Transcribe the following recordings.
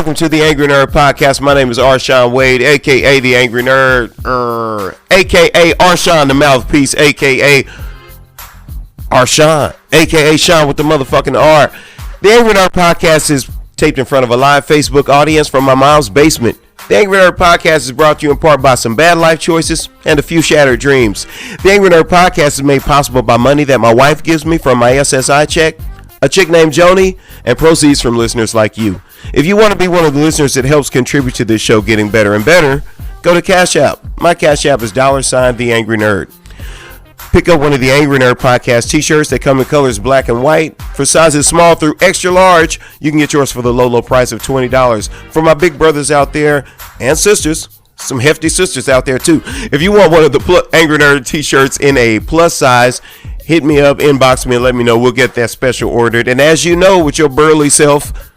Welcome to the Angry Nerd Podcast. My name is Arshawn Wade, a.k.a. the Angry Nerd, a.k.a. Arshawn the Mouthpiece, a.k.a. Arshawn, a.k.a. Sean with the motherfucking R. The Angry Nerd Podcast is taped in front of a live Facebook audience from my mom's basement. The Angry Nerd Podcast is brought to you in part by some bad life choices and a few shattered dreams. The Angry Nerd Podcast is made possible by money that my wife gives me from my SSI check, a chick named Joni, and proceeds from listeners like you. If you want to be one of the listeners that helps contribute to this show getting better and better, go to Cash App. My Cash App is $, The Angry Nerd. Pick up one of the Angry Nerd Podcast t-shirts. They come in colors black and white. For sizes small through extra large, you can get yours for the low price of $20. For my big brothers out there and sisters, some hefty sisters out there too. If you want one of the Angry Nerd t-shirts in a plus size, hit me up, inbox me, and let me know. We'll get that special ordered. And as you know, with your burly self,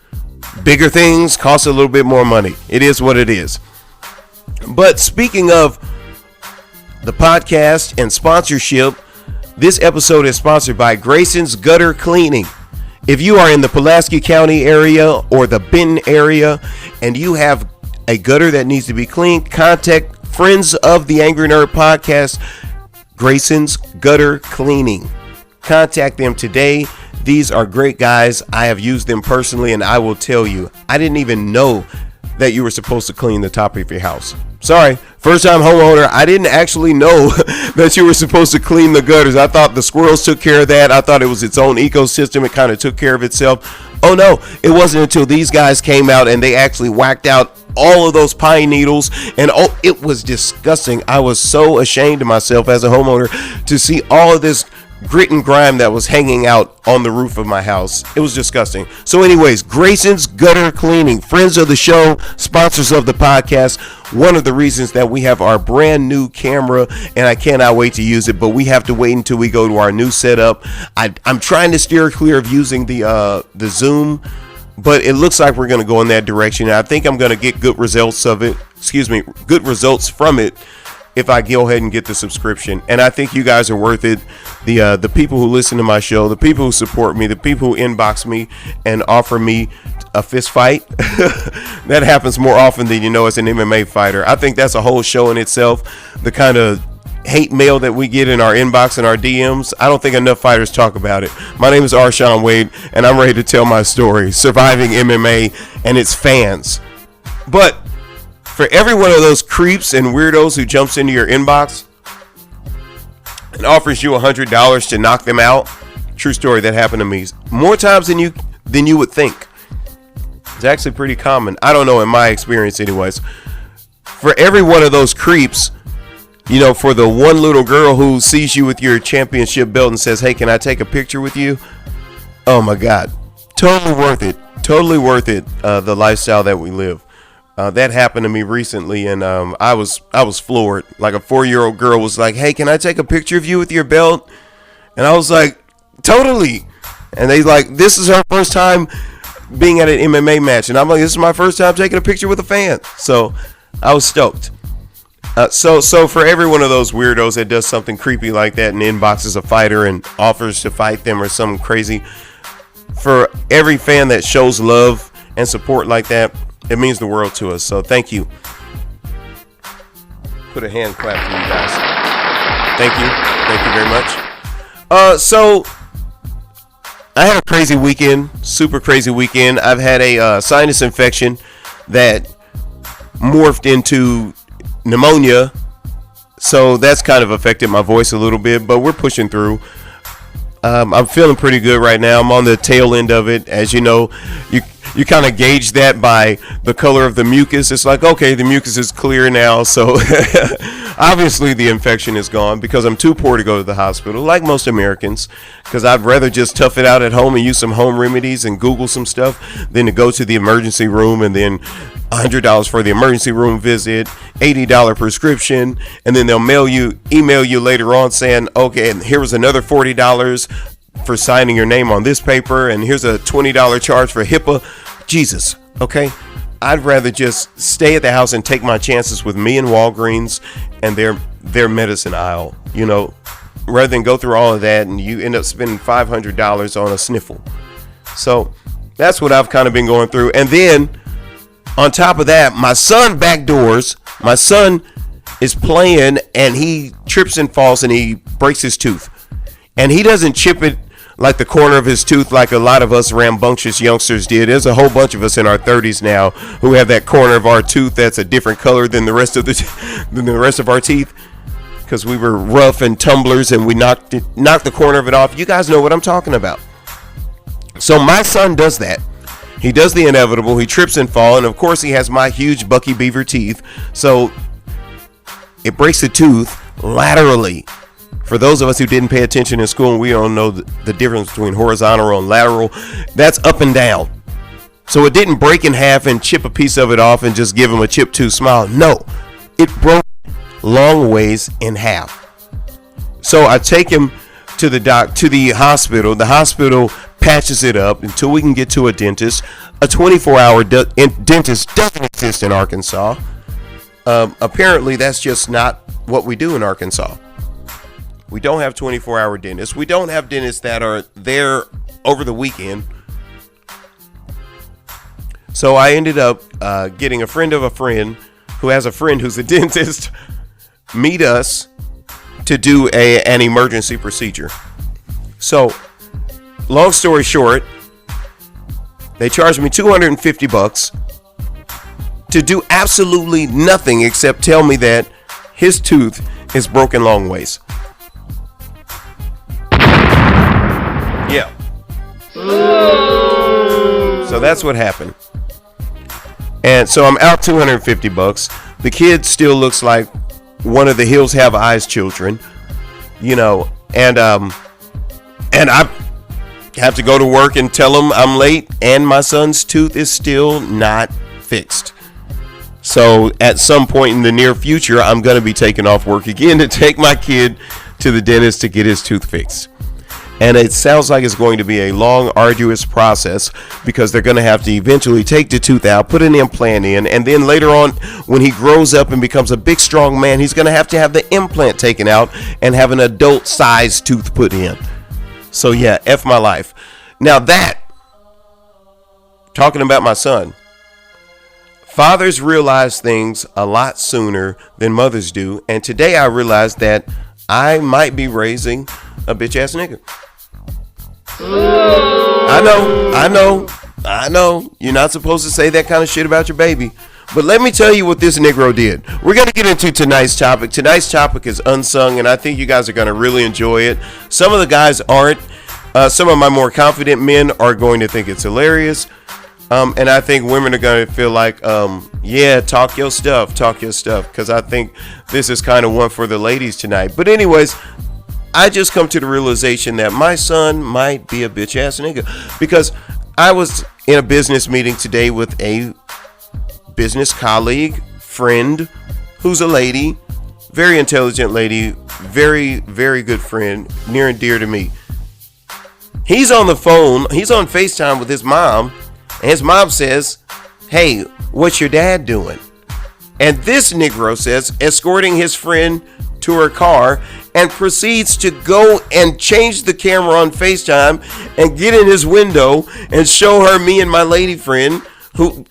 bigger things cost a little bit more money. It is what it is. But speaking of the podcast and sponsorship, this episode is sponsored by Grayson's Gutter Cleaning. If you are in the Pulaski County area or the Benton area and you have a gutter that needs to be cleaned, contact friends of the Angry Nerd Podcast, Grayson's Gutter Cleaning. Contact them today. These are great guys. I have used them personally, and I will tell you, I didn't even know that you were supposed to clean the top of your house. Sorry, first time homeowner, I didn't actually know that you were supposed to clean the gutters. I thought the squirrels took care of that. I thought it was its own ecosystem. It kind of took care of itself. Oh no, it wasn't until these guys came out and they actually whacked out all of those pine needles, and oh, it was disgusting. I was so ashamed of myself as a homeowner to see all of this grit and grime that was hanging out on the roof of my house. It was disgusting. So anyways, Grayson's Gutter Cleaning, friends of the show, sponsors of the podcast, one of the reasons that we have our brand new camera, and I cannot wait to use it, but we have to wait until we go to our new setup. I'm trying to steer clear of using the Zoom, but it looks like we're going to go in that direction. I think I'm going to get good results of it. Good results from it if I go ahead and get the subscription. And I think you guys are worth it. The people who listen to my show, the people who support me, the people who inbox me and offer me a fist fight. That happens more often than you know as an MMA fighter. I think that's a whole show in itself. The kind of hate mail that we get in our inbox and our DMs, I don't think enough fighters talk about it. My name is Arshawn Wade, and I'm ready to tell my story, surviving MMA and its fans. But for every one of those creeps and weirdos who jumps into your inbox and offers you $100 to knock them out, true story, that happened to me more times than you would think. It's actually pretty common. I don't know, in my experience anyways. For every one of those creeps, you know, for the one little girl who sees you with your championship belt and says, hey, can I take a picture with you? Oh my God. Totally worth it. Totally worth it. The lifestyle that we live. That happened to me recently, and I was floored. Like a 4-year-old girl was like, hey, can I take a picture of you with your belt? And I was like, totally. And they like, this is her first time being at an MMA match. And I'm like, this is my first time taking a picture with a fan. So I was stoked. So for every one of those weirdos that does something creepy like that and inboxes a fighter and offers to fight them or something crazy, for every fan that shows love and support like that, it means the world to us. So thank you. Put a hand clap for you guys. Thank you. Thank you very much. So I had a crazy weekend, super crazy weekend. I've had a sinus infection that morphed into pneumonia. So that's kind of affected my voice a little bit, but we're pushing through. I'm feeling pretty good right now. I'm on the tail end of it. As you know, you kind of gauge that by the color of the mucus. It's like, okay, the mucus is clear now. So obviously the infection is gone because I'm too poor to go to the hospital, like most Americans, because I'd rather just tough it out at home and use some home remedies and Google some stuff than to go to the emergency room and then $100 for the emergency room visit, $80 prescription, and then they'll email you later on saying, okay, and here was another $40 for signing your name on this paper, and here's a $20 charge for HIPAA. Jesus, okay? I'd rather just stay at the house and take my chances with me and Walgreens and their medicine aisle, you know, rather than go through all of that and you end up spending $500 on a sniffle. So that's what I've kind of been going through. And then On top of that, my son backdoors. My son is playing and he trips and falls and he breaks his tooth. And he doesn't chip it like the corner of his tooth like a lot of us rambunctious youngsters did. There's a whole bunch of us in our 30s now who have that corner of our tooth that's a different color than the rest of our teeth, because we were rough and tumblers and we knocked the corner of it off. You guys know what I'm talking about. So my son does that. He does the inevitable. He trips and falls, and of course he has my huge Bucky Beaver teeth. So it breaks the tooth laterally. For those of us who didn't pay attention in school, and we don't know the difference between horizontal and lateral, that's up and down. So it didn't break in half and chip a piece of it off and just give him a chip tooth smile. No, it broke long ways in half. So I take him to the hospital. The hospital patches it up until we can get to a dentist. A 24-hour dentist doesn't exist in Arkansas. Apparently, that's just not what we do in Arkansas. We don't have 24-hour dentists. We don't have dentists that are there over the weekend. So I ended up getting a friend of a friend who has a friend who's a dentist meet us to do an emergency procedure. So, long story short, they charged me $250 to do absolutely nothing except tell me that his tooth is broken long ways. Yeah. So that's what happened. And so I'm out $250. The kid still looks like one of the Hills Have Eyes children, you know, and I have to go to work and tell them I'm late, and my son's tooth is still not fixed. So at some point in the near future, I'm going to be taking off work again to take my kid to the dentist to get his tooth fixed. And it sounds like it's going to be a long, arduous process, because they're going to have to eventually take the tooth out, put an implant in, and then later on, when he grows up and becomes a big, strong man, he's going to have the implant taken out and have an adult-sized tooth put in. So yeah, F my life. Now talking about my son, fathers realize things a lot sooner than mothers do, and today I realized that I might be raising a bitch-ass nigga. I know. You're not supposed to say that kind of shit about your baby. But let me tell you what this Negro did. We're going to get into tonight's topic. Tonight's topic is Unsung, and I think you guys are going to really enjoy it. Some of the guys aren't. Some of my more confident men are going to think it's hilarious. And I think women are going to feel like, yeah, talk your stuff. Because I think this is kind of one for the ladies tonight. But anyways, I just come to the realization that my son might be a bitch ass nigga, because I was in a business meeting today with a business colleague, friend, who's a lady, very intelligent lady, very, very good friend, near and dear to me. He's on the phone, he's on FaceTime with his mom, and his mom says, "Hey, what's your dad doing?" And this Negro says, escorting his friend to her car, and proceeds to go and change the camera on FaceTime and get in his window and show her me and my lady friend, who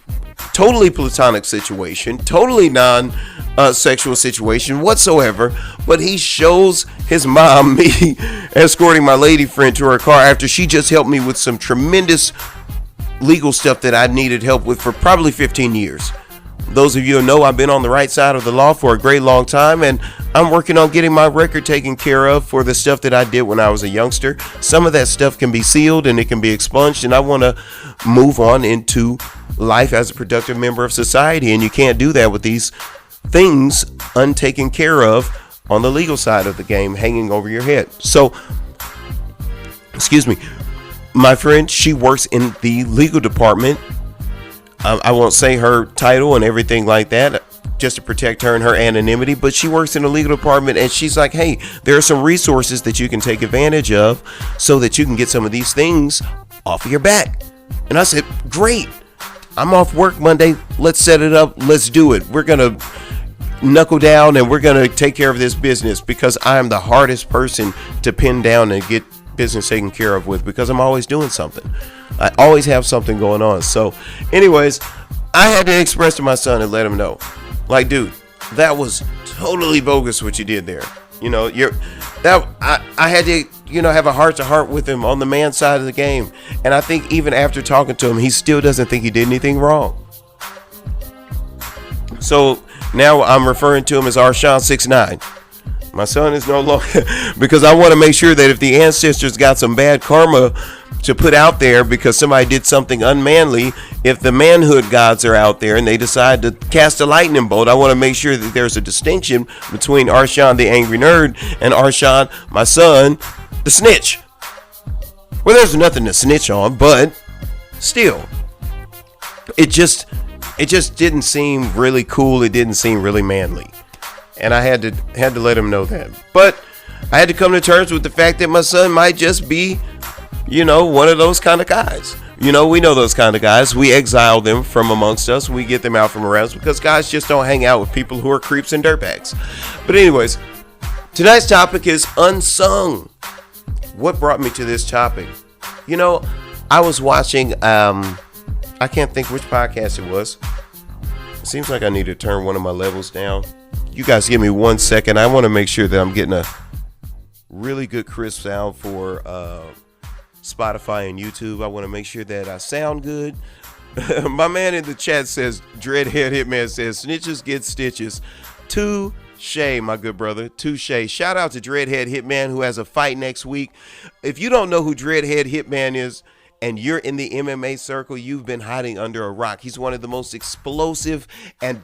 totally platonic situation, totally non-sexual situation whatsoever, but he shows his mom me escorting my lady friend to her car after she just helped me with some tremendous legal stuff that I needed help with for probably 15 years. Those of you who know, I've been on the right side of the law for a great long time, and I'm working on getting my record taken care of for the stuff that I did when I was a youngster. Some of that stuff can be sealed and it can be expunged, and I want to move on into life as a productive member of society, and you can't do that with these things untaken care of on the legal side of the game hanging over your head. So, excuse me, my friend, she works in the legal department. I won't say her title and everything like that, just to protect her and her anonymity, but she works in the legal department, and she's like, "Hey, there are some resources that you can take advantage of so that you can get some of these things off of your back." And I said, "Great, I'm off work Monday. Let's set it up. Let's do it. We're going to knuckle down and we're going to take care of this business," because I am the hardest person to pin down and get business taken care of with, because I'm always doing something. I always have something going on. So anyways, I had to express to my son and let him know, like, dude, that was totally bogus what you did there. You know, I had to, have a heart to heart with him on the man side of the game. And I think even after talking to him, he still doesn't think he did anything wrong. So now I'm referring to him as Arshawn 6'9". My son is no longer, because I want to make sure that if the ancestors got some bad karma to put out there because somebody did something unmanly, if the manhood gods are out there and they decide to cast a lightning bolt, I want to make sure that there's a distinction between Arshawn the angry nerd and Arshawn, my son, the snitch. Well, there's nothing to snitch on, but still, it just didn't seem really cool. It didn't seem really manly. And I had to let him know that. But I had to come to terms with the fact that my son might just be, one of those kind of guys. We know those kind of guys. We exile them from amongst us. We get them out from around us because guys just don't hang out with people who are creeps and dirtbags. But anyways, tonight's topic is unsung. What brought me to this topic? I was watching, I can't think which podcast it was. It seems like I need to turn one of my levels down. You guys give me 1 second. I want to make sure that I'm getting a really good crisp sound for Spotify and YouTube. I want to make sure that I sound good. My man in the chat says, Dreadhead Hitman says, snitches get stitches. Touche, my good brother. Touche. Shout out to Dreadhead Hitman who has a fight next week. If you don't know who Dreadhead Hitman is, and you're in the MMA circle, you've been hiding under a rock. He's one of the most explosive and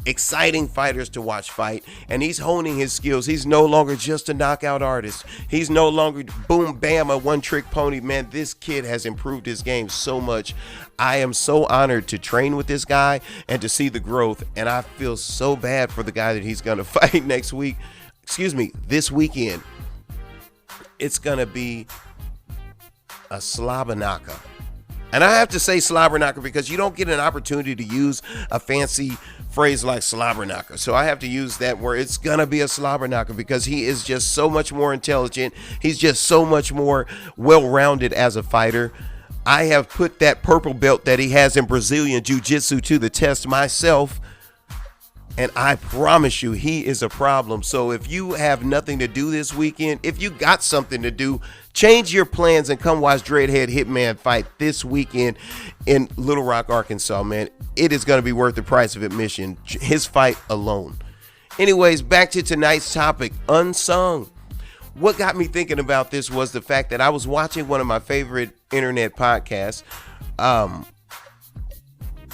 exciting fighters to watch fight, and he's honing his skills. He's no longer just a knockout artist. He's no longer boom bam a one-trick pony. Man, this kid has improved his game so much. I am so honored to train with this guy and to see the growth, and I feel so bad for the guy that he's gonna fight next week. This weekend. It's gonna be a slobber knocker. And I have to say slobber knocker because you don't get an opportunity to use a fancy phrase like slobber knocker. So I have to use that word. It's going to be a slobber knocker because he is just so much more intelligent. He's just so much more well-rounded as a fighter. I have put that purple belt that he has in Brazilian Jiu-Jitsu to the test myself. And I promise you, he is a problem. So if you have nothing to do this weekend, if you got something to do, change your plans and come watch Dreadhead Hitman fight this weekend in Little Rock, Arkansas, man. It is going to be worth the price of admission. His fight alone. Anyways, back to tonight's topic, unsung. What got me thinking about this was the fact that I was watching one of my favorite internet podcasts.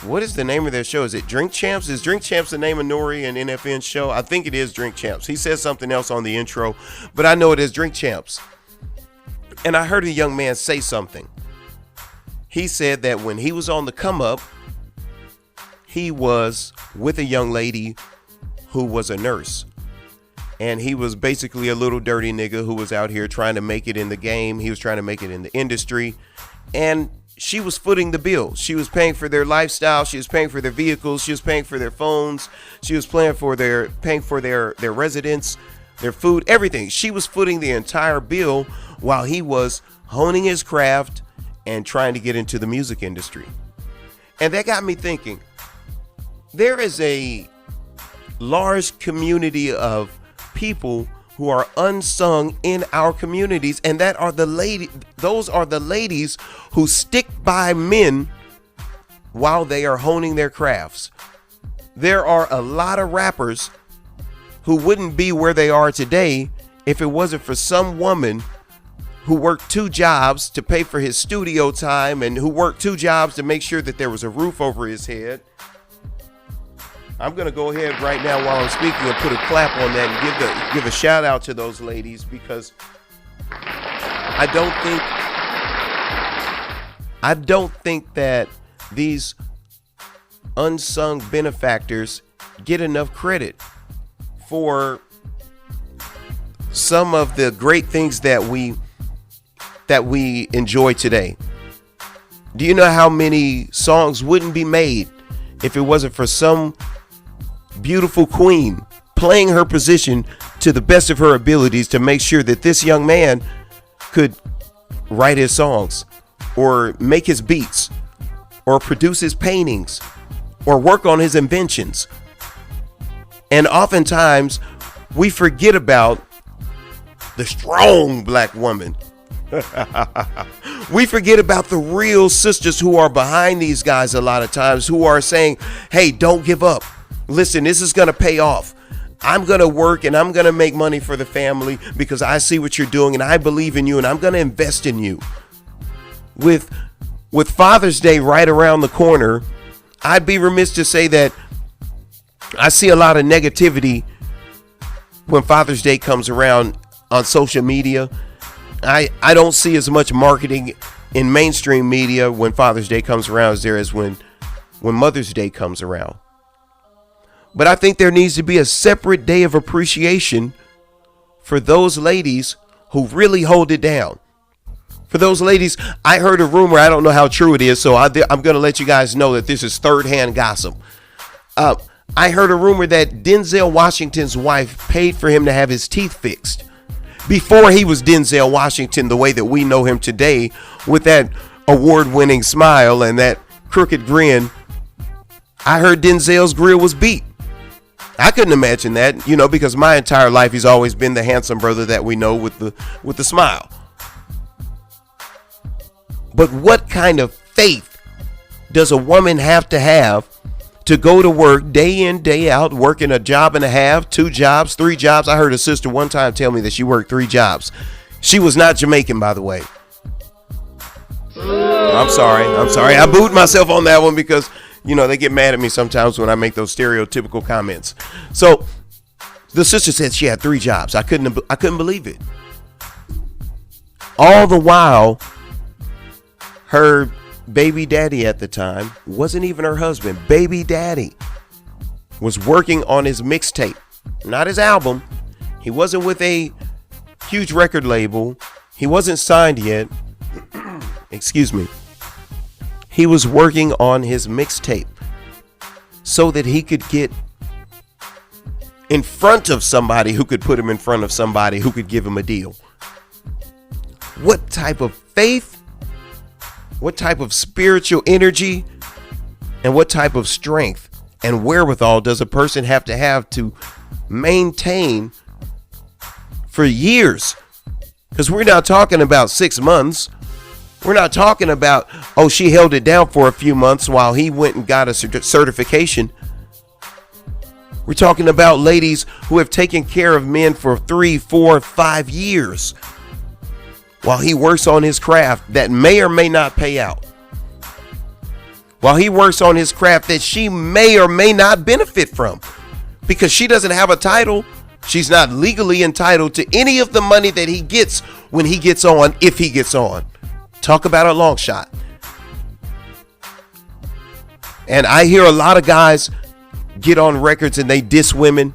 What is the name of their show? Is it Drink Champs? Is Drink Champs the name of Nori and NFN's show? I think it is Drink Champs. He says something else on the intro, but I know it is Drink Champs. And I heard a young man say something. He said that when he was on the come up, he was with a young lady who was a nurse. And he was basically a little dirty nigga who was out here trying to make it in the game. He was trying to make it in the industry. And she was footing the bill. She was paying for their lifestyle. She was paying for their vehicles. She was paying for their phones. She was paying for their residence, their food, everything. She was footing the entire bill while he was honing his craft and trying to get into the music industry. And that got me thinking, there is a large community of people who are unsung in our communities, and those are the ladies who stick by men while they are honing their crafts. There are a lot of rappers who wouldn't be where they are today if it wasn't for some woman who worked 2 jobs to pay for his studio time and who worked 2 jobs to make sure that there was a roof over his head. I'm going to go ahead right now while I'm speaking and put a clap on that and give a shout out to those ladies, because I don't think that these unsung benefactors get enough credit for some of the great things that we enjoy today. Do you know how many songs wouldn't be made if it wasn't for some beautiful queen playing her position to the best of her abilities to make sure that this young man could write his songs or make his beats or produce his paintings or work on his inventions. And oftentimes we forget about the strong black woman. We forget about the real sisters who are behind these guys a lot of times, who are saying, hey, don't give up. Listen, this is going to pay off. I'm going to work and I'm going to make money for the family because I see what you're doing and I believe in you and I'm going to invest in you. With Father's Day right around the corner, I'd be remiss to say that I see a lot of negativity when Father's Day comes around on social media. I don't see as much marketing in mainstream media when Father's Day comes around as there is when Mother's Day comes around. But I think there needs to be a separate day of appreciation for those ladies who really hold it down. For those ladies, I heard a rumor, I don't know how true it is, so I'm going to let you guys know that this is third-hand gossip. I heard a rumor that Denzel Washington's wife paid for him to have his teeth fixed before he was Denzel Washington the way that we know him today, with that award-winning smile and that crooked grin. I heard Denzel's grill was beat. I couldn't imagine that, because my entire life he's always been the handsome brother that we know with the smile. But what kind of faith does a woman have to go to work day in, day out, working a job and a half, 2 jobs, 3 jobs? I heard a sister one time tell me that she worked 3 jobs. She was not Jamaican, by the way. I'm sorry. I booed myself on that one because, they get mad at me sometimes when I make those stereotypical comments. So the sister said she had 3 jobs. I couldn't believe it. All the while, her baby daddy at the time wasn't even her husband. Baby daddy was working on his mixtape, not his album. He wasn't with a huge record label. He wasn't signed yet. Excuse me. He was working on his mixtape so that he could get in front of somebody who could put him in front of somebody who could give him a deal. What type of faith, what type of spiritual energy, and what type of strength and wherewithal does a person have to maintain for years? Because we're not talking about 6 months. We're not talking about, she held it down for a few months while he went and got a certification. We're talking about ladies who have taken care of men for 3, 4, 5 years while he works on his craft that may or may not pay out. While he works on his craft that she may or may not benefit from, because she doesn't have a title. She's not legally entitled to any of the money that he gets when he gets on, if he gets on. Talk about a long shot. And I hear a lot of guys get on records and they diss women.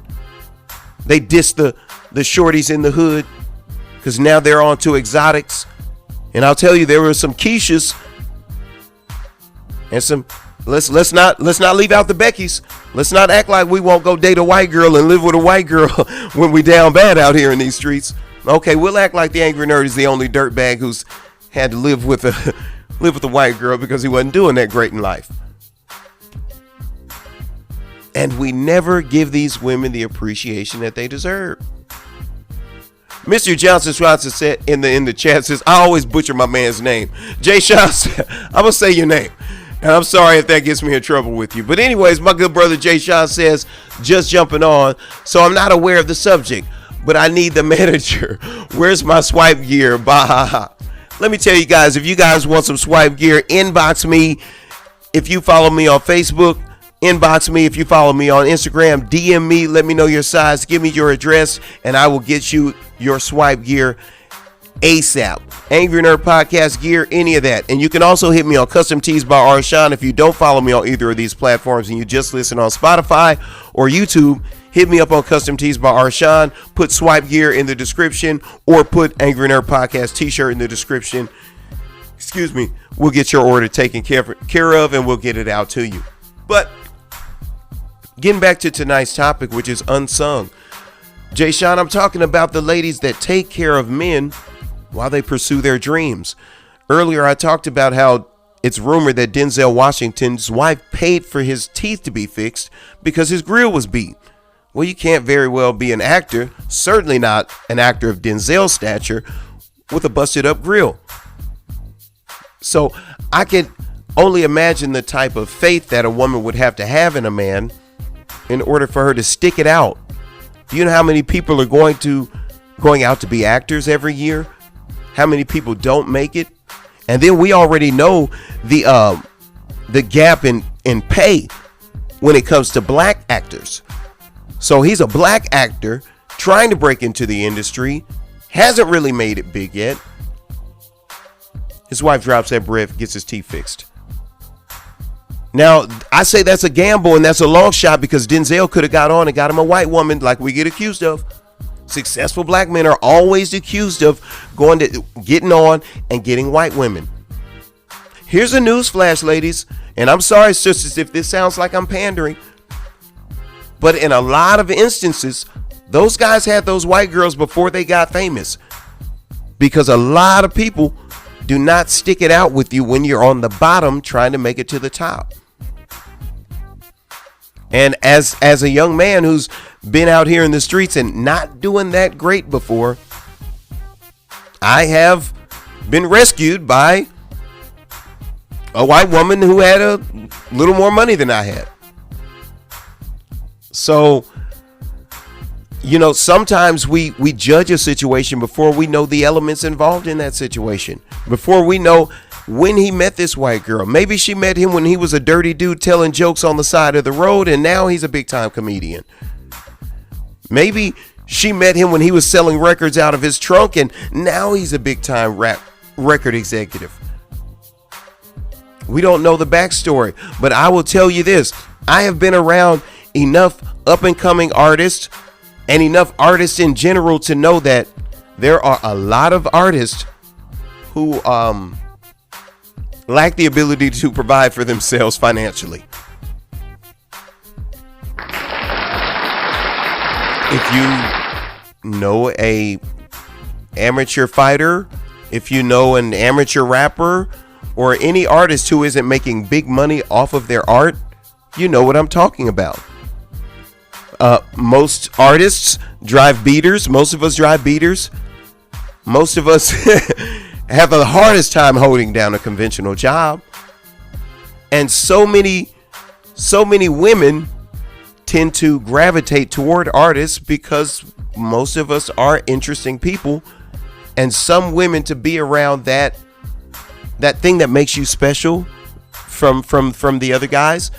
They diss the shorties in the hood because now they're on to exotics. And I'll tell you, there were some Keishas and some. Let's not leave out the Beckys. Let's not act like we won't go date a white girl and live with a white girl when we down bad out here in these streets. Okay, we'll act like the Angry Nerd is the only dirtbag who's had to live with a white girl because he wasn't doing that great in life. And we never give these women the appreciation that they deserve. Mr. Johnson Swanson said in the chat, says, I always butcher my man's name. Jay Sean said, I'm gonna say your name. And I'm sorry if that gets me in trouble with you. But anyways, my good brother Jay Sean says, just jumping on. So I'm not aware of the subject, but I need the manager. Where's my swipe gear? Bah. Let me tell you guys, if you guys want some swipe gear, inbox me. If you follow me on Facebook, inbox me. If you follow me on Instagram, DM me. Let me know your size. Give me your address, and I will get you your swipe gear ASAP. Angry Nerd Podcast gear, any of that. And you can also hit me on Custom Tees by Arshawn. If you don't follow me on either of these platforms and you just listen on Spotify or YouTube, hit me up on Custom Tees by Arshawn. Put swipe gear in the description or put Angry Nerd Podcast t-shirt in the description. Excuse me. We'll get your order taken care of and we'll get it out to you. But getting back to tonight's topic, which is unsung. Jay Sean, I'm talking about the ladies that take care of men while they pursue their dreams. Earlier, I talked about how it's rumored that Denzel Washington's wife paid for his teeth to be fixed because his grill was beat. Well, you can't very well be an actor, certainly not an actor of Denzel's stature, with a busted up grill. So I can only imagine the type of faith that a woman would have to have in a man in order for her to stick it out. Do you know how many people are going out to be actors every year? How many people don't make it? And then we already know the gap in pay when it comes to black actors. So he's a black actor trying to break into the industry, hasn't really made it big yet. His wife drops that bread, gets his teeth fixed. Now, I say that's a gamble and that's a long shot because Denzel could have got on and got him a white woman like we get accused of. Successful black men are always accused of getting on and getting white women. Here's a news flash, ladies, and I'm sorry, sisters, if this sounds like I'm pandering, but in a lot of instances, those guys had those white girls before they got famous, because a lot of people do not stick it out with you when you're on the bottom trying to make it to the top. And as a young man who's been out here in the streets and not doing that great before, I have been rescued by a white woman who had a little more money than I had. So, you know, sometimes we judge a situation before we know the elements involved in that situation, before we know when he met this white girl. Maybe she met him when he was a dirty dude telling jokes on the side of the road, and now he's a big time comedian. Maybe she met him when he was selling records out of his trunk, and now he's a big time rap record executive. We don't know the backstory, but I will tell you this. I have been around enough up and coming artists and enough artists in general to know that there are a lot of artists who lack the ability to provide for themselves financially. If you know a amateur fighter, if you know an amateur rapper, or any artist who isn't making big money off of their art, you know what I'm talking about. Most artists drive beaters. Most of us drive beaters. Most of us have the hardest time holding down a conventional job. And so many women tend to gravitate toward artists because most of us are interesting people. And some women, to be around that thing that makes you special from the other guys,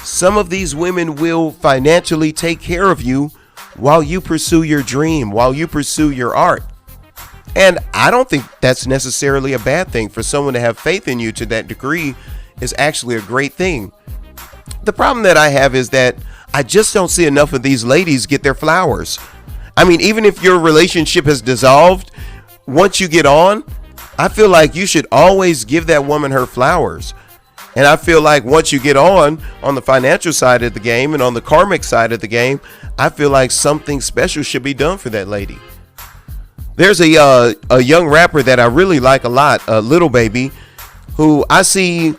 some of these women will financially take care of you while you pursue your dream, while you pursue your art. And I don't think that's necessarily a bad thing. For someone to have faith in you to that degree is actually a great thing. The problem that I have is that I just don't see enough of these ladies get their flowers. I mean, even if your relationship has dissolved, once you get on, I feel like you should always give that woman her flowers. And I feel like once you get on the financial side of the game and on the karmic side of the game, I feel like something special should be done for that lady. There's a young rapper that I really like a lot, Little Baby, who I see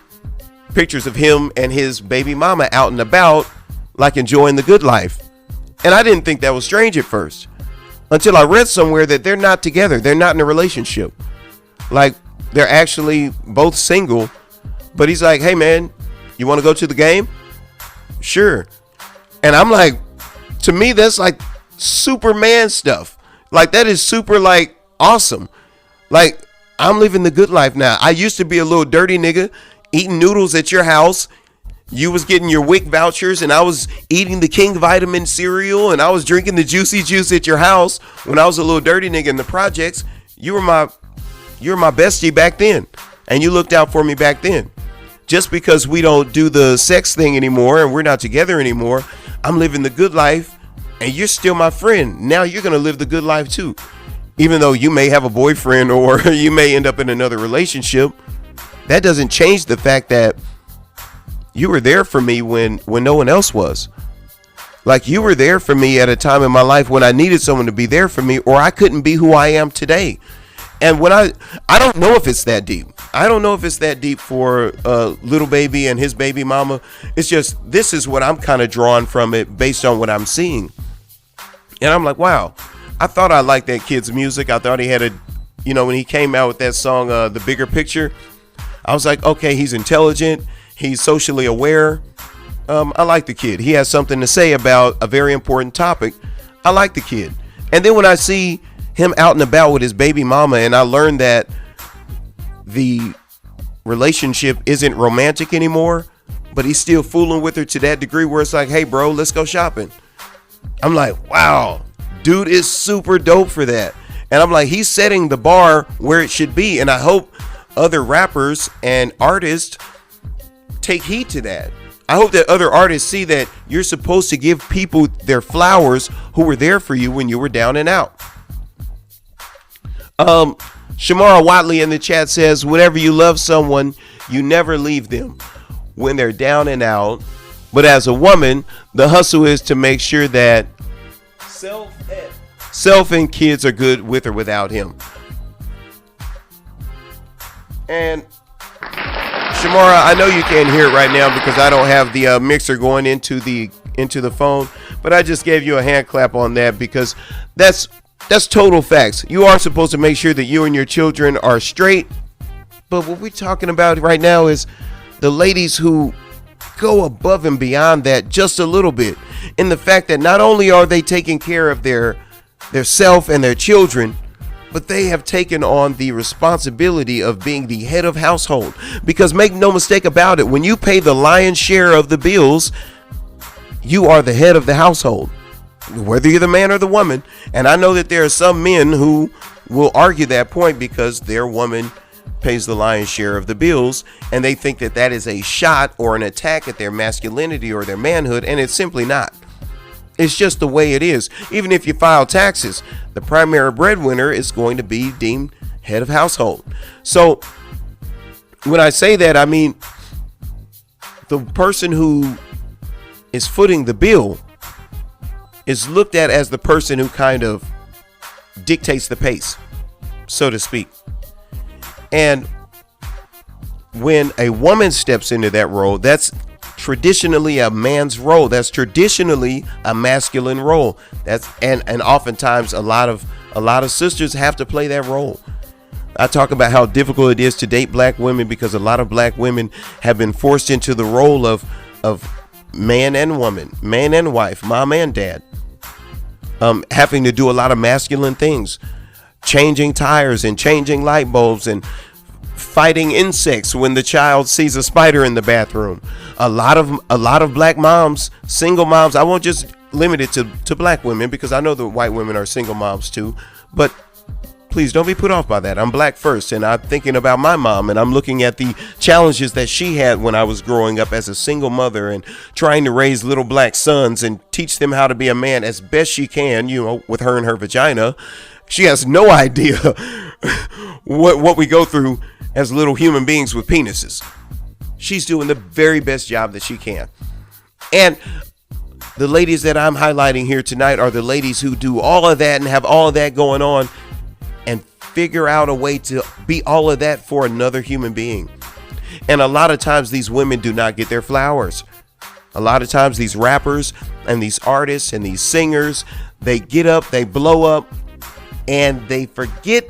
pictures of him and his baby mama out and about, like enjoying the good life. And I didn't think that was strange at first, until I read somewhere that they're not together. They're not in a relationship. Like, they're actually both single. But he's like, hey, man, you want to go to the game? Sure. And I'm like, to me, that's like Superman stuff. Like, that is super, like, awesome. Like, I'm living the good life now. I used to be a little dirty nigga eating noodles at your house. You was getting your WIC vouchers, and I was eating the King Vitamin cereal, and I was drinking the Juicy Juice at your house when I was a little dirty nigga in the projects. You were my bestie back then, and you looked out for me back then. Just because we don't do the sex thing anymore and we're not together anymore, I'm living the good life, and you're still my friend. Now you're going to live the good life too. Even though you may have a boyfriend or you may end up in another relationship, that doesn't change the fact that you were there for me when no one else was. Like, you were there for me at a time in my life when I needed someone to be there for me, or I couldn't be who I am today. And when I don't know if it's that deep. I don't know if it's that deep for Little Baby and his baby mama. It's just, this is what I'm kind of drawn from it based on what I'm seeing. And I'm like, wow, I thought I liked that kid's music. I thought he had when he came out with that song, The Bigger Picture, I was like, okay, he's intelligent. He's socially aware. I like the kid. He has something to say about a very important topic. I like the kid. And then when I see him out and about with his baby mama, and I learned that the relationship isn't romantic anymore, but he's still fooling with her to that degree where it's like, hey, bro, let's go shopping. I'm like, wow, dude is super dope for that. And I'm like, he's setting the bar where it should be. And I hope other rappers and artists take heed to that. I hope that other artists see that you're supposed to give people their flowers who were there for you when you were down and out. Shamara Watley in the chat says, whenever you love someone, you never leave them when they're down and out. But as a woman, the hustle is to make sure that self and kids are good with or without him. And Shamara, I know you can't hear it right now because I don't have the mixer going into the phone, but I just gave you a hand clap on that because that's total facts. You are supposed to make sure that you and your children are straight. But what we're talking about right now is the ladies who go above and beyond that just a little bit, in the fact that not only are they taking care of their self and their children, but they have taken on the responsibility of being the head of household. Because make no mistake about it, when you pay the lion's share of the bills, you are the head of the household, whether you're the man or the woman. And I know that there are some men who will argue that point because their woman pays the lion's share of the bills, and they think that that is a shot or an attack at their masculinity or their manhood, and it's simply not. It's just the way it is. Even if you file taxes, the primary breadwinner is going to be deemed head of household. So when I say that, I mean the person who is footing the bill is looked at as the person who kind of dictates the pace, so to speak. And when a woman steps into that role, that's traditionally a man's role. That's traditionally a masculine role. And oftentimes a lot of sisters have to play that role. I talk about how difficult it is to date black women because a lot of black women have been forced into the role of man and woman, man and wife, mom and dad, having to do a lot of masculine things, changing tires and changing light bulbs and fighting insects when the child sees a spider in the bathroom. A lot of black moms, single moms, I won't just limit it to black women because I know that white women are single moms too, but please don't be put off by that. I'm black first, and I'm thinking about my mom, and I'm looking at the challenges that she had when I was growing up as a single mother and trying to raise little black sons and teach them how to be a man as best she can, with her and her vagina. She has no idea what we go through as little human beings with penises. She's doing the very best job that she can. And the ladies that I'm highlighting here tonight are the ladies who do all of that and have all of that going on and figure out a way to be all of that for another human being. And a lot of times these women do not get their flowers. A lot of times these rappers and these artists and these singers, they get up, they blow up, and they forget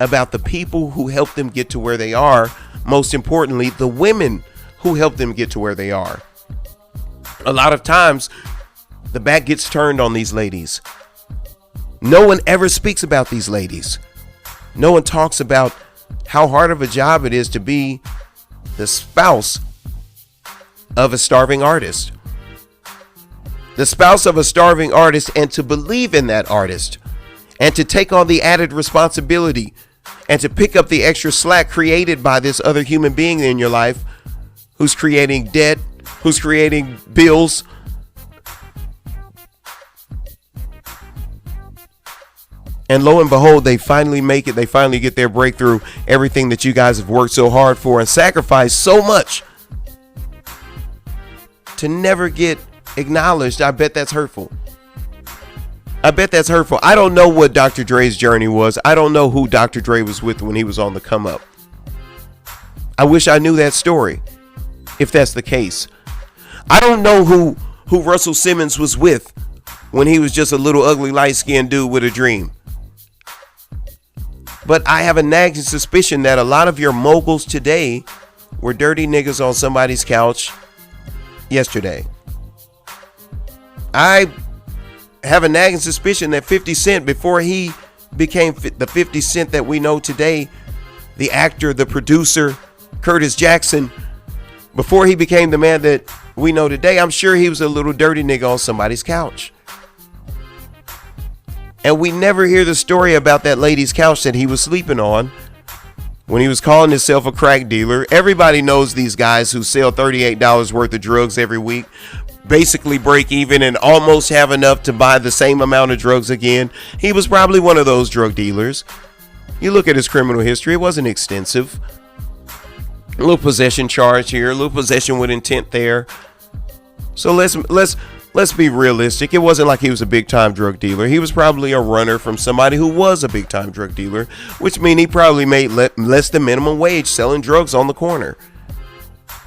about the people who helped them get to where they are. Most importantly, the women who helped them get to where they are. A lot of times the back gets turned on these ladies. No one ever speaks about these ladies. No one talks about how hard of a job it is to be the spouse of a starving artist. The spouse of a starving artist, and to believe in that artist, and to take on the added responsibility, and to pick up the extra slack created by this other human being in your life who's creating debt, who's creating bills. And lo and behold, they finally make it. They finally get their breakthrough. Everything that you guys have worked so hard for and sacrificed so much to never get acknowledged. I bet that's hurtful. I bet that's hurtful. I don't know what Dr. Dre's journey was. I don't know who Dr. Dre was with when he was on the come up. I wish I knew that story, if that's the case. I don't know who Russell Simmons was with when he was just a little ugly light-skinned dude with a dream. But I have a nagging suspicion that a lot of your moguls today were dirty niggas on somebody's couch yesterday. I have a nagging suspicion that 50 Cent, before he became the 50 Cent that we know today, the actor, the producer, Curtis Jackson, before he became the man that we know today, I'm sure he was a little dirty nigga on somebody's couch. And we never hear the story about that lady's couch that he was sleeping on when he was calling himself a crack dealer. Everybody knows these guys who sell $38 worth of drugs every week, basically break even and almost have enough to buy the same amount of drugs again. He was probably one of those drug dealers. You look at his criminal history, it wasn't extensive. A little possession charge here, a little possession with intent there. So let's be realistic. It wasn't like he was a big time drug dealer. He was probably a runner from somebody who was a big time drug dealer, which means he probably made less than minimum wage selling drugs on the corner.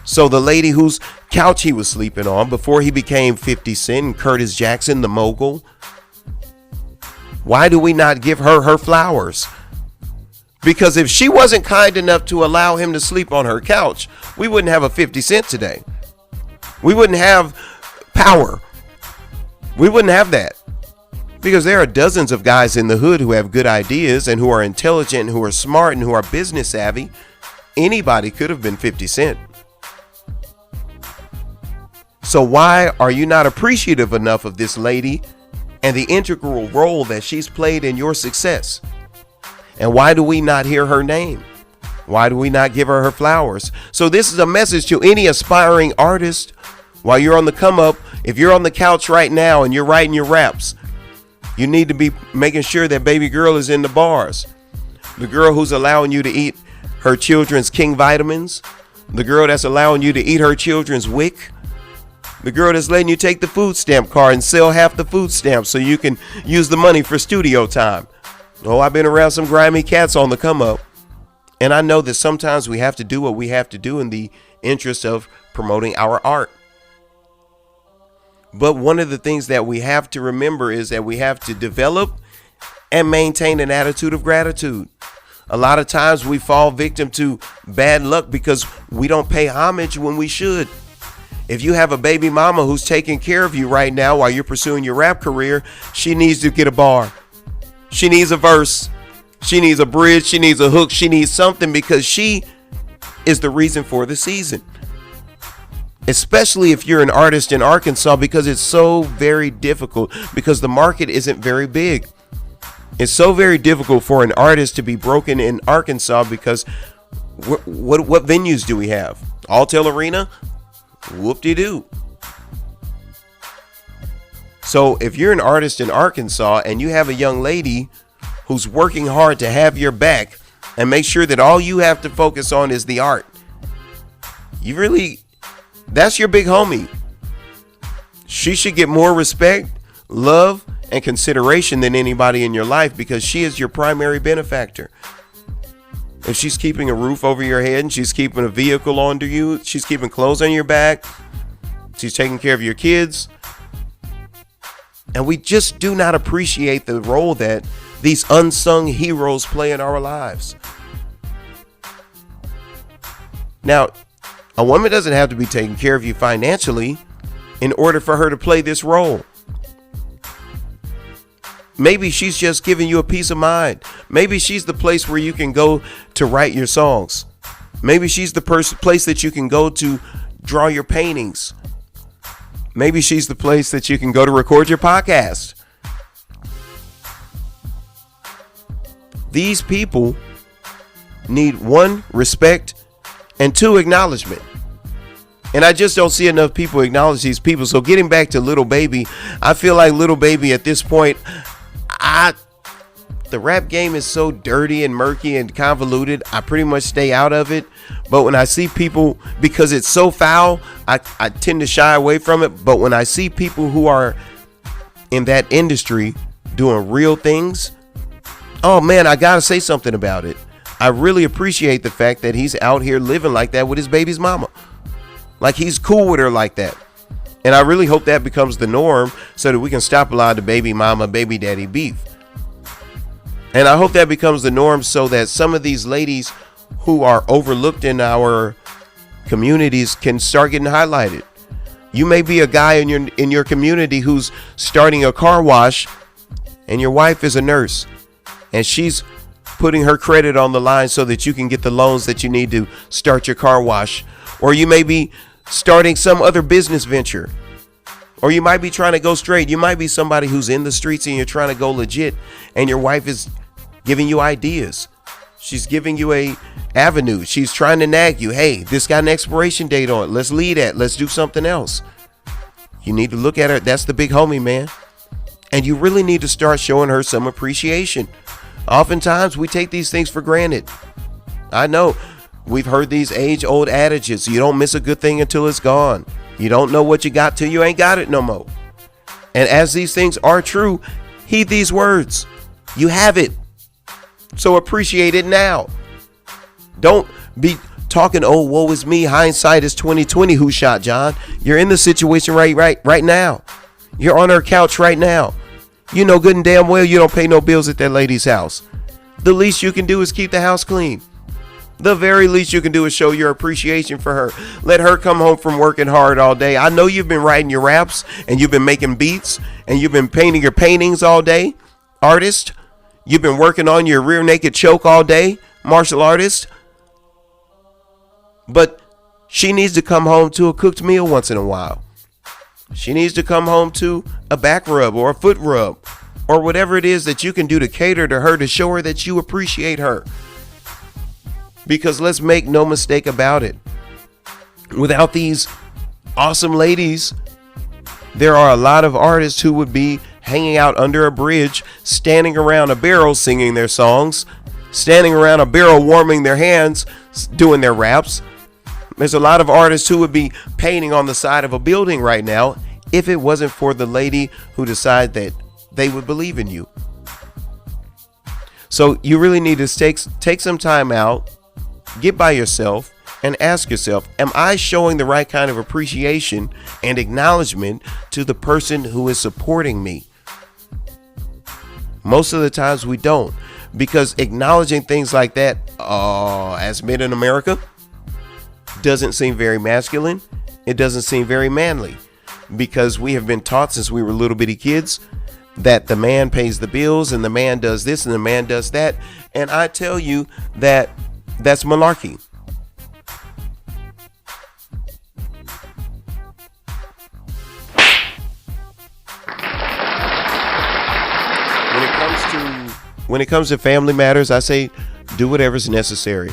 So the lady whose couch he was sleeping on before he became 50 Cent and Curtis Jackson, the mogul, why do we not give her flowers? Because if she wasn't kind enough to allow him to sleep on her couch, we wouldn't have a 50 Cent today. We wouldn't have power. We wouldn't have that. Because there are dozens of guys in the hood who have good ideas and who are intelligent, who are smart, and who are business savvy. Anybody could have been 50 Cent. So why are you not appreciative enough of this lady and the integral role that she's played in your success? And why do we not hear her name? Why do we not give her flowers? So this is a message to any aspiring artist. While you're on the come up, if you're on the couch right now and you're writing your raps, you need to be making sure that baby girl is in the bars. The girl who's allowing you to eat her children's King vitamins. The girl that's allowing you to eat her children's WIC. The girl that's letting you take the food stamp card and sell half the food stamps so you can use the money for studio time. Oh, I've been around some grimy cats on the come up. And I know that sometimes we have to do what we have to do in the interest of promoting our art. But one of the things that we have to remember is that we have to develop and maintain an attitude of gratitude. A lot of times we fall victim to bad luck because we don't pay homage when we should. If you have a baby mama who's taking care of you right now while you're pursuing your rap career, she needs to get a bar. She needs a verse. She needs a bridge. She needs a hook. She needs something because she is the reason for the season. Especially if you're an artist in Arkansas, because it's so very difficult, because the market isn't very big. It's so very difficult for an artist to be broken in Arkansas because what venues do we have? Alltel Arena? Whoop-de-doo. So if you're an artist in Arkansas and you have a young lady who's working hard to have your back and make sure that all you have to focus on is the art, that's your big homie. She should get more respect, love, and consideration than anybody in your life because she is your primary benefactor. If she's keeping a roof over your head and she's keeping a vehicle under you, she's keeping clothes on your back, she's taking care of your kids. And we just do not appreciate the role that these unsung heroes play in our lives. Now, a woman doesn't have to be taking care of you financially in order for her to play this role. Maybe she's just giving you a peace of mind. Maybe she's the place where you can go to write your songs. Maybe she's the place that you can go to draw your paintings. Maybe she's the place that you can go to record your podcast. These people need 1, respect, and 2, acknowledgement. And I just don't see enough people acknowledge these people. So getting back to Lil Baby, I feel like Lil Baby at this point, the rap game is so dirty and murky and convoluted, I pretty much stay out of it. But when I see people, because it's so foul, I tend to shy away from it. But when I see people who are in that industry doing real things, oh man, I gotta say something about it. I really appreciate the fact that he's out here living like that with his baby's mama. Like, he's cool with her like that. And I really hope that becomes the norm so that we can stop a lot of the baby mama, baby daddy beef. And I hope that becomes the norm so that some of these ladies who are overlooked in our communities can start getting highlighted. You may be a guy in your community who's starting a car wash, and your wife is a nurse, and she's putting her credit on the line so that you can get the loans that you need to start your car wash. Or you may be starting some other business venture, or you might be trying to go straight. You might be somebody who's in the streets and you're trying to go legit, and your wife is giving you ideas. She's giving you a avenue. She's trying to nag you. Hey, this got an expiration date on it. Let's leave that. Let's do something else. You need to look at her. That's the big homie, man. And you really need to start showing her some appreciation. Oftentimes we take these things for granted. I know we've heard these age-old adages. You don't miss a good thing until it's gone. You don't know what you got till you ain't got it no more. And as these things are true, heed these words. You have it. So appreciate it now. Don't be talking, oh, woe is me. Hindsight is 2020. Who shot John? You're in the situation right now. You're on her couch right now. You know good and damn well you don't pay no bills at that lady's house. The least you can do is keep the house clean. The very least you can do is show your appreciation for her. Let her come home from working hard all day. I know you've been writing your raps and you've been making beats and you've been painting your paintings all day, artist. You've been working on your rear naked choke all day, martial artist. But she needs to come home to a cooked meal once in a while. She needs to come home to a back rub or a foot rub or whatever it is that you can do to cater to her, to show her that you appreciate her. Because let's make no mistake about it. Without these awesome ladies, there are a lot of artists who would be hanging out under a bridge, standing around a barrel singing their songs, standing around a barrel warming their hands, doing their raps. There's a lot of artists who would be painting on the side of a building right now if it wasn't for the lady who decided that they would believe in you. So you really need to take some time out, get by yourself, and ask yourself, am I showing the right kind of appreciation and acknowledgement to the person who is supporting me? Most of the times we don't, because acknowledging things like that, as men in America, doesn't seem very masculine. It doesn't seem very manly, because we have been taught since we were little bitty kids that the man pays the bills and the man does this and the man does that. And I tell you that that's malarkey. When it comes to family matters, I say do whatever's necessary.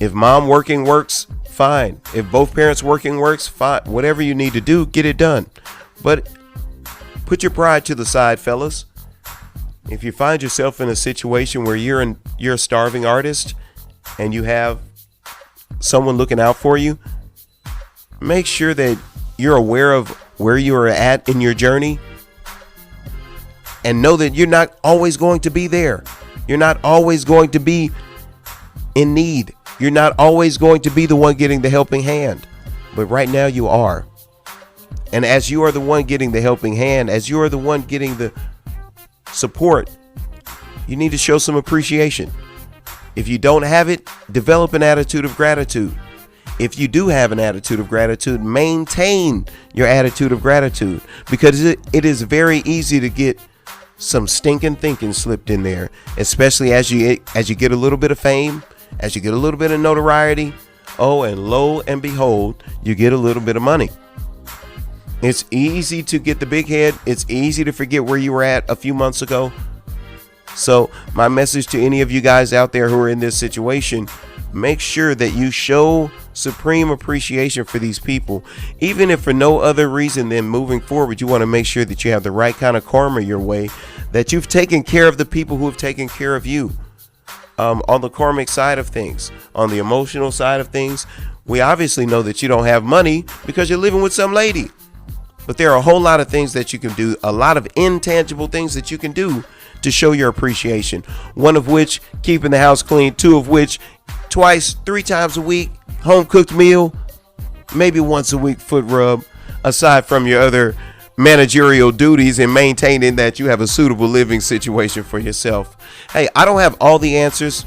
If mom working works, fine. If both parents working works, fine. Whatever you need to do, get it done. But put your pride to the side, fellas. If you find yourself in a situation where you're a starving artist and you have someone looking out for you, make sure that you're aware of where you are at in your journey. And know that you're not always going to be there. You're not always going to be in need. You're not always going to be the one getting the helping hand. But right now you are. And as you are the one getting the helping hand, as you are the one getting the support, you need to show some appreciation. If you don't have it, develop an attitude of gratitude. If you do have an attitude of gratitude, maintain your attitude of gratitude, because it is very easy to get some stinking thinking slipped in there, especially as you get a little bit of fame, as you get a little bit of notoriety. Oh, and lo and behold, you get a little bit of money. It's easy to get the big head. It's easy to forget where you were at a few months ago. So my message to any of you guys out there who are in this situation, make sure that you show supreme appreciation for these people, even if for no other reason than moving forward. You want to make sure that you have the right kind of karma your way, that you've taken care of the people who have taken care of you. On the karmic side of things, on the emotional side of things, we obviously know that you don't have money because you're living with some lady. But there are a whole lot of things that you can do, a lot of intangible things that you can do to show your appreciation. One of which, keeping the house clean. Two of which, twice, 3 times a week, home cooked meal. Maybe once a week, foot rub. Aside from your other managerial duties and maintaining that you have a suitable living situation for yourself. Hey, I don't have all the answers.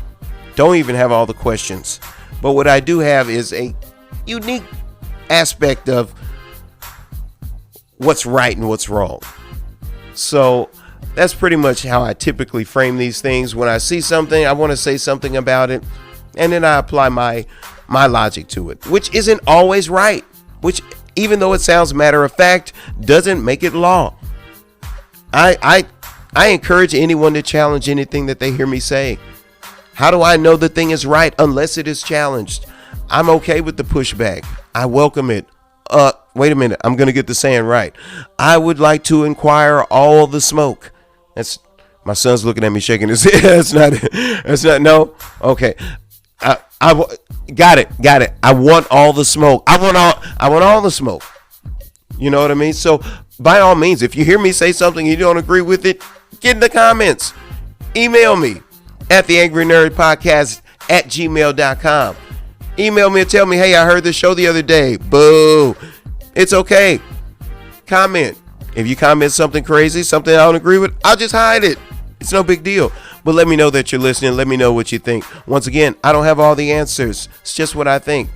Don't even have all the questions. But what I do have is a unique aspect of what's right and what's wrong. So that's pretty much how I typically frame these things. When I see something, I want to say something about it, and then I apply my logic to it, which isn't always right, which, even though it sounds matter of fact, doesn't make it law. I encourage anyone to challenge anything that they hear me say. How do I know the thing is right unless it is challenged? I'm okay with the pushback. I welcome it. Wait a minute. I'm going to get the saying right. I would like to inquire all the smoke. That's my son's looking at me shaking his head. That's not, no. Okay. I got it. I want all the smoke. I want all the smoke. You know what I mean? So by all means, if you hear me say something you don't agree with it, get in the comments. Email me at theangrynerdpodcast@gmail.com. Email me and tell me, hey, I heard this show the other day. Boo. It's okay. Comment. If you comment something crazy, something I don't agree with, I'll just hide it. It's no big deal. But let me know that you're listening. Let me know what you think. Once again, I don't have all the answers. It's just what I think.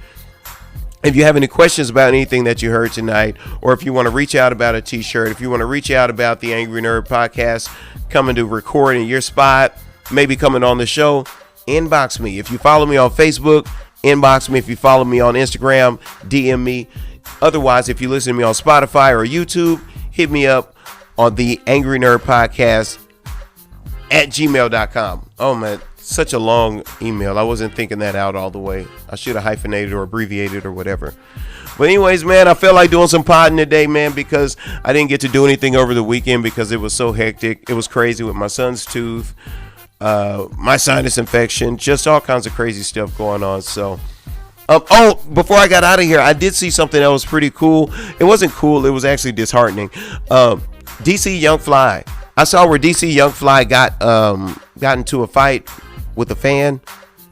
If you have any questions about anything that you heard tonight, or if you want to reach out about a t-shirt, if you want to reach out about the Angry Nerd Podcast, coming to record in your spot, maybe coming on the show, inbox me. If you follow me on Facebook, inbox me. If you follow me on Instagram, DM me. Otherwise, if you listen to me on Spotify or YouTube, hit me up on the Angry Nerd Podcast @gmail.com. Oh man, such a long email. I wasn't thinking that out all the way. I should have hyphenated or abbreviated or whatever. But anyways, man, I felt like doing some podding today, man, because I didn't get to do anything over the weekend because it was so hectic. It was crazy with my son's tooth, my sinus infection, just all kinds of crazy stuff going on. So before I got out of here, I did see something that was pretty cool. It wasn't cool. It was actually disheartening. DC Young Fly. I saw where DC Young Fly got into a fight with a fan.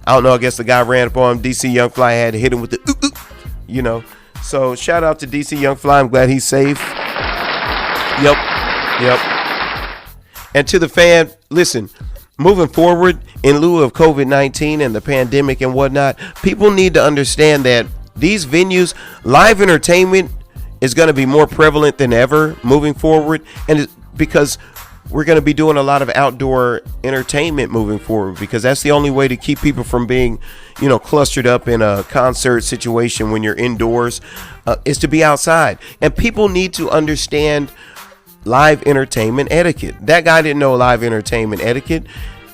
I don't know. I guess the guy ran up on him. DC Young Fly had to hit him with the, you know. So shout out to DC Young Fly. I'm glad he's safe. Yep. And to the fan, listen. Moving forward, in lieu of COVID-19 and the pandemic and whatnot, people need to understand that these venues, live entertainment, is going to be more prevalent than ever moving forward, and it's because we're going to be doing a lot of outdoor entertainment moving forward, because that's the only way to keep people from being, clustered up in a concert situation when you're indoors, is to be outside. And people need to understand live entertainment etiquette. That guy didn't know live entertainment etiquette.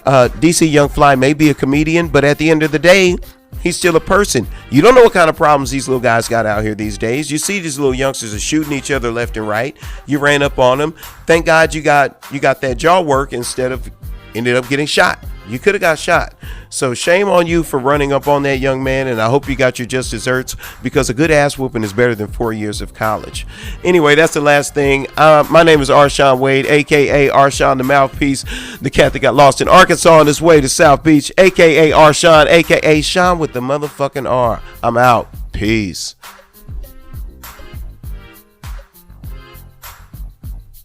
DC Young Fly may be a comedian, but at the end of the day, he's still a person. You don't know what kind of problems these little guys got out here these days. You see these little youngsters are shooting each other left and right. You ran up on them. Thank God you got that jaw work instead of ended up getting shot. You could have got shot. So shame on you for running up on that young man, and I hope you got your just desserts, because a good ass whooping is better than 4 years of college. Anyway, that's the last thing. My name is Arshawn Wade, a.k.a. Arshawn the Mouthpiece, the cat that got lost in Arkansas on his way to South Beach, a.k.a. Arshawn, a.k.a. Sean with the motherfucking R. I'm out. Peace.